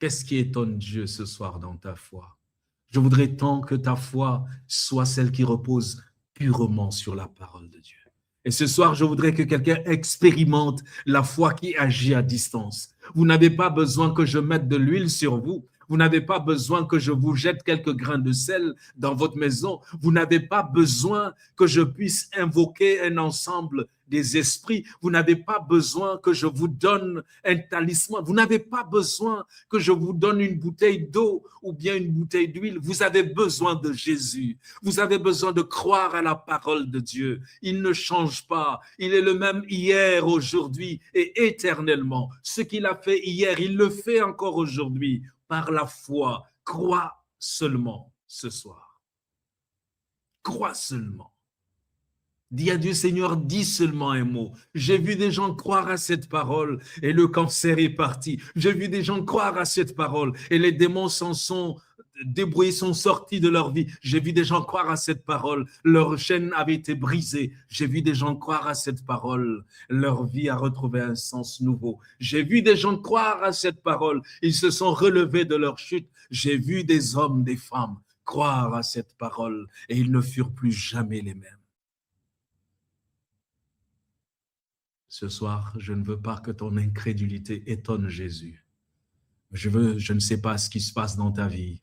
Qu'est-ce qui étonne Dieu ce soir dans ta foi? Je voudrais tant que ta foi soit celle qui repose purement sur la parole de Dieu. Et ce soir, je voudrais que quelqu'un expérimente la foi qui agit à distance. Vous n'avez pas besoin que je mette de l'huile sur vous. Vous n'avez pas besoin que je vous jette quelques grains de sel dans votre maison. Vous n'avez pas besoin que je puisse invoquer un ensemble des esprits. Vous n'avez pas besoin que je vous donne un talisman. Vous n'avez pas besoin que je vous donne une bouteille d'eau ou bien une bouteille d'huile. Vous avez besoin de Jésus. Vous avez besoin de croire à la parole de Dieu. Il ne change pas. Il est le même hier, aujourd'hui et éternellement. Ce qu'il a fait hier, il le fait encore aujourd'hui par la foi. Crois seulement ce soir. Crois seulement. Dis à Dieu, Seigneur, dis seulement un mot. J'ai vu des gens croire à cette parole et le cancer est parti. J'ai vu des gens croire à cette parole et les démons s'en sont débrouillés, sont sortis de leur vie. J'ai vu des gens croire à cette parole. Leur chaîne avait été brisée. J'ai vu des gens croire à cette parole. Leur vie a retrouvé un sens nouveau. J'ai vu des gens croire à cette parole. Ils se sont relevés de leur chute. J'ai vu des hommes, des femmes croire à cette parole et ils ne furent plus jamais les mêmes. Ce soir, je ne veux pas que ton incrédulité étonne Jésus. Je ne sais pas ce qui se passe dans ta vie.